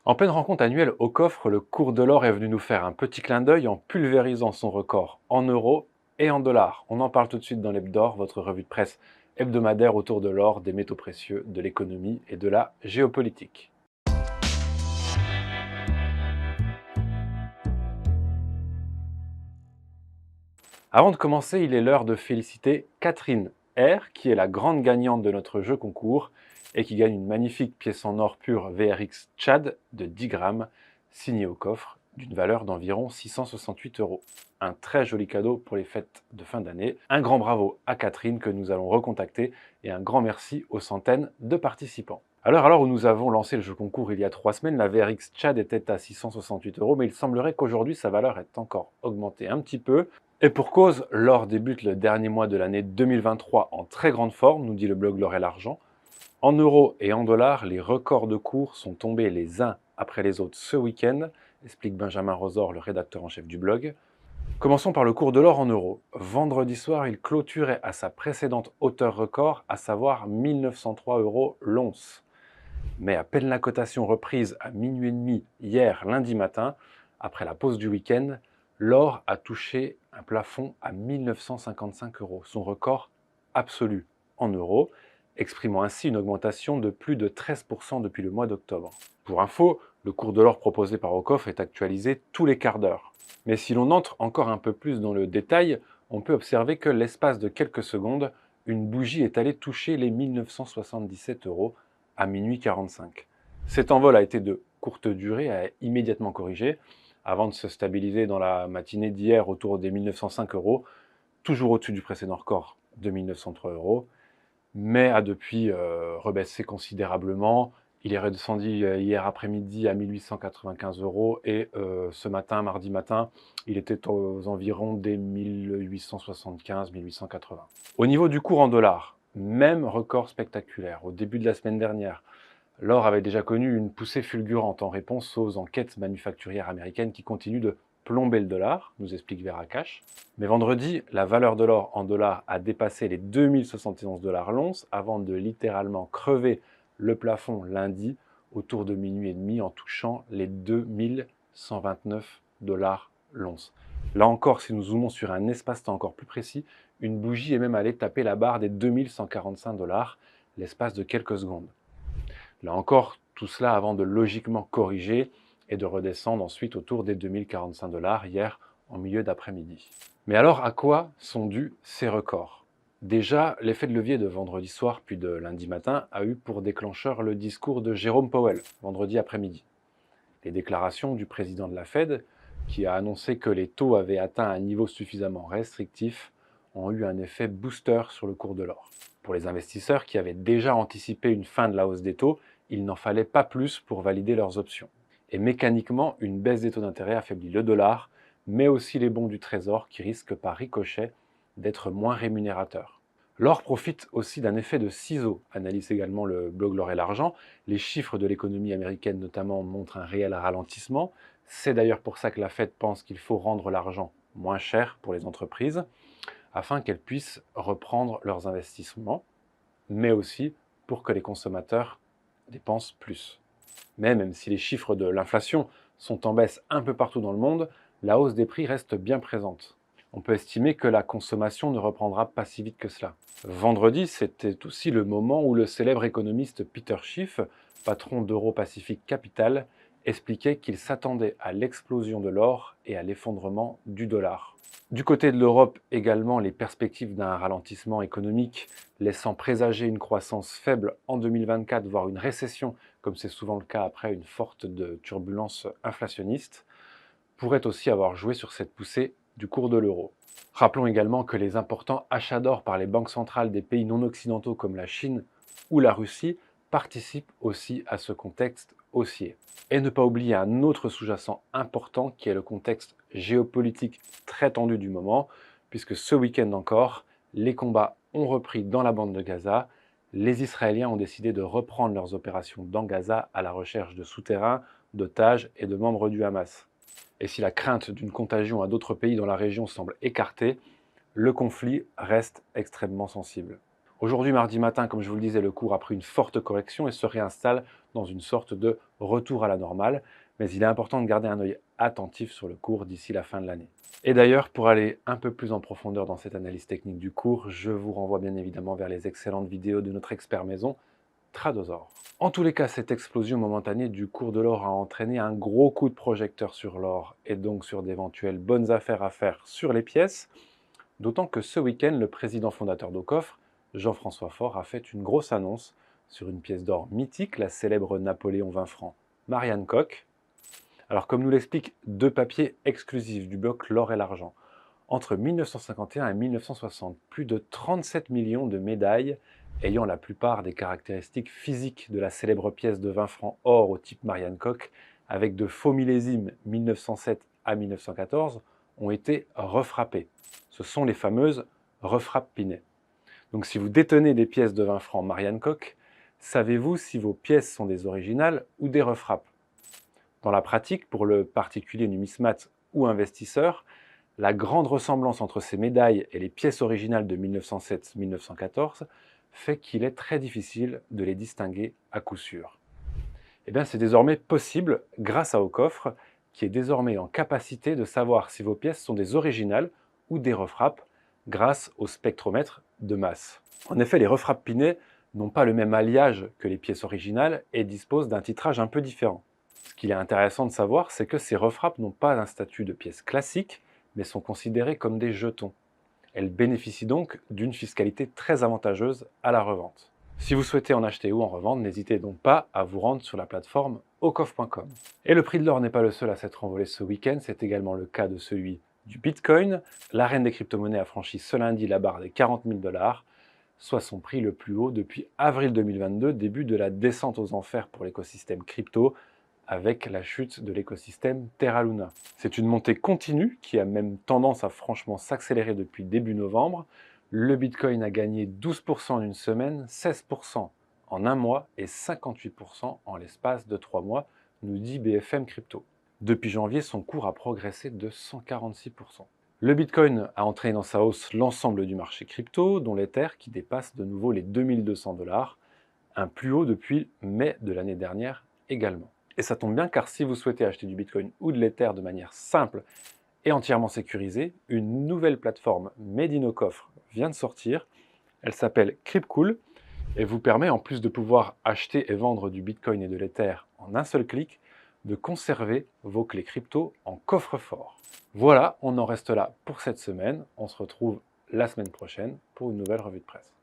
En pleine rencontre annuelle au coffre, le cours de l'or est venu nous faire un petit clin d'œil en pulvérisant son record en euros et en dollars. On en parle tout de suite dans l'Hebdor, votre revue de presse hebdomadaire autour de l'or, des métaux précieux, de l'économie et de la géopolitique. Avant de commencer, il est l'heure de féliciter Catherine R, qui est la grande gagnante de notre jeu concours et qui gagne une magnifique pièce en or pur VRX Tchad de 10 grammes, signée au coffre, d'une valeur d'environ 668 euros. Un très joli cadeau pour les fêtes de fin d'année. Un grand bravo à Catherine que nous allons recontacter et un grand merci aux centaines de participants. Alors où nous avons lancé le jeu concours il y a 3 semaines, la VRX Tchad était à 668 euros, mais il semblerait qu'aujourd'hui sa valeur est encore augmentée un petit peu. Et pour cause, l'or débute le dernier mois de l'année 2023 en très grande forme, nous dit le blog L'Or et l'Argent. En euros et en dollars, les records de cours sont tombés les uns après les autres ce week-end, explique Benjamin Rosor, le rédacteur en chef du blog. Commençons par le cours de l'or en euros. Vendredi soir, il clôturait à sa précédente hauteur record, à savoir 1903 euros l'once. Mais à peine la cotation reprise à minuit et demi hier lundi matin, après la pause du week-end, l'or a touché un plafond à 1955 euros, son record absolu en euros, exprimant ainsi une augmentation de plus de 13% depuis le mois d'octobre. Pour info, le cours de l'or proposé par Ocoff est actualisé tous les quarts d'heure. Mais si l'on entre encore un peu plus dans le détail, on peut observer que l'espace de quelques secondes, une bougie est allée toucher les 1977 euros à minuit 45. Cet envol a été de courte durée et a immédiatement corrigé, avant de se stabiliser dans la matinée d'hier autour des 1905 euros, toujours au-dessus du précédent record de 1903 euros, mais a depuis rebaissé considérablement. Il est redescendu hier après-midi à 1895 euros et ce matin, mardi matin, il était aux environs des 1875-1880. Au niveau du cours en dollars, même record spectaculaire. Au début de la semaine dernière, l'or avait déjà connu une poussée fulgurante en réponse aux enquêtes manufacturières américaines qui continuent de plomber le dollar, nous explique Vera Cash. Mais vendredi, la valeur de l'or en dollars a dépassé les 2071 dollars l'once avant de littéralement crever le plafond lundi autour de minuit et demi en touchant les 2129 dollars l'once. Là encore, si nous zoomons sur un espace-temps encore plus précis, une bougie est même allée taper la barre des 2145 dollars l'espace de quelques secondes. Là encore, tout cela avant de logiquement corriger et de redescendre ensuite autour des 2045 dollars hier en milieu d'après-midi. Mais alors, à quoi sont dus ces records? Déjà, l'effet de levier de vendredi soir puis de lundi matin a eu pour déclencheur le discours de Jérôme Powell, vendredi après-midi. Les déclarations du président de la Fed, qui a annoncé que les taux avaient atteint un niveau suffisamment restrictif, ont eu un effet booster sur le cours de l'or. Pour les investisseurs qui avaient déjà anticipé une fin de la hausse des taux, il n'en fallait pas plus pour valider leurs options. Et mécaniquement, une baisse des taux d'intérêt affaiblit le dollar, mais aussi les bons du Trésor qui risquent par ricochet d'être moins rémunérateurs. L'or profite aussi d'un effet de ciseau, analyse également le blog L'Or et l'Argent. Les chiffres de l'économie américaine notamment montrent un réel ralentissement. C'est d'ailleurs pour ça que la Fed pense qu'il faut rendre l'argent moins cher pour les entreprises, afin qu'elles puissent reprendre leurs investissements, mais aussi pour que les consommateurs dépensent plus. Mais même si les chiffres de l'inflation sont en baisse un peu partout dans le monde, la hausse des prix reste bien présente. On peut estimer que la consommation ne reprendra pas si vite que cela. Vendredi, c'était aussi le moment où le célèbre économiste Peter Schiff, patron d'Euro-Pacific Capital, expliquait qu'il s'attendait à l'explosion de l'or et à l'effondrement du dollar. Du côté de l'Europe également, les perspectives d'un ralentissement économique laissant présager une croissance faible en 2024, voire une récession, comme c'est souvent le cas après une forte turbulence inflationniste, pourraient aussi avoir joué sur cette poussée du cours de l'euro. Rappelons également que les importants achats d'or par les banques centrales des pays non occidentaux comme la Chine ou la Russie participent aussi à ce contexte haussier. Et ne pas oublier un autre sous-jacent important qui est le contexte géopolitique très tendu du moment, puisque ce week-end encore, les combats ont repris dans la bande de Gaza. Les Israéliens ont décidé de reprendre leurs opérations dans Gaza à la recherche de souterrains, d'otages et de membres du Hamas. Et si la crainte d'une contagion à d'autres pays dans la région semble écartée, le conflit reste extrêmement sensible. Aujourd'hui, mardi matin, comme je vous le disais, le cours a pris une forte correction et se réinstalle dans une sorte de retour à la normale. Mais il est important de garder un œil attentif sur le cours d'ici la fin de l'année. Et d'ailleurs, pour aller un peu plus en profondeur dans cette analyse technique du cours, je vous renvoie bien évidemment vers les excellentes vidéos de notre expert maison, Tradosor. En tous les cas, cette explosion momentanée du cours de l'or a entraîné un gros coup de projecteur sur l'or et donc sur d'éventuelles bonnes affaires à faire sur les pièces. D'autant que ce week-end, le président fondateur d'Aucoffre, Jean-François Faure, a fait une grosse annonce sur une pièce d'or mythique, la célèbre Napoléon 20 francs Marianne Koch. Alors comme nous l'expliquent deux papiers exclusifs du bloc L'or et l'argent, entre 1951 et 1960, plus de 37 millions de médailles ayant la plupart des caractéristiques physiques de la célèbre pièce de 20 francs or au type Marianne Koch, avec de faux millésimes 1907 à 1914, ont été refrappées. Ce sont les fameuses refrappes Pinet. Donc si vous détenez des pièces de 20 francs Marianne Koch, savez-vous si vos pièces sont des originales ou des refrappes? Dans la pratique, pour le particulier numismate ou investisseur, la grande ressemblance entre ces médailles et les pièces originales de 1907-1914 fait qu'il est très difficile de les distinguer à coup sûr. Eh bien, c'est désormais possible grâce à Aucoffre, qui est désormais en capacité de savoir si vos pièces sont des originales ou des refrappes grâce au spectromètre de masse. En effet, les refrappes Pinet n'ont pas le même alliage que les pièces originales et disposent d'un titrage un peu différent. Ce qu'il est intéressant de savoir, c'est que ces refrappes n'ont pas un statut de pièces classiques, mais sont considérées comme des jetons. Elles bénéficient donc d'une fiscalité très avantageuse à la revente. Si vous souhaitez en acheter ou en revendre, n'hésitez donc pas à vous rendre sur la plateforme aucoff.com. Et le prix de l'or n'est pas le seul à s'être envolé ce week-end, c'est également le cas de celui du Bitcoin. La reine des crypto-monnaies a franchi ce lundi la barre des 40 000 $, soit son prix le plus haut depuis avril 2022, début de la descente aux enfers pour l'écosystème crypto, avec la chute de l'écosystème Terra Luna. C'est une montée continue qui a même tendance à franchement s'accélérer depuis début novembre. Le Bitcoin a gagné 12% en une semaine, 16% en un mois et 58% en l'espace de 3 mois, nous dit BFM Crypto. Depuis janvier, son cours a progressé de 146%. Le Bitcoin a entraîné dans sa hausse l'ensemble du marché crypto, dont l'Ether qui dépasse de nouveau les 2200 $, un plus haut depuis mai de l'année dernière également. Et ça tombe bien car si vous souhaitez acheter du Bitcoin ou de l'Ether de manière simple et entièrement sécurisée, une nouvelle plateforme Made in Aucoffre vient de sortir. Elle s'appelle Cryptcool et vous permet, en plus de pouvoir acheter et vendre du Bitcoin et de l'Ether en un seul clic, de conserver vos clés crypto en coffre-fort. Voilà, on en reste là pour cette semaine. On se retrouve la semaine prochaine pour une nouvelle revue de presse.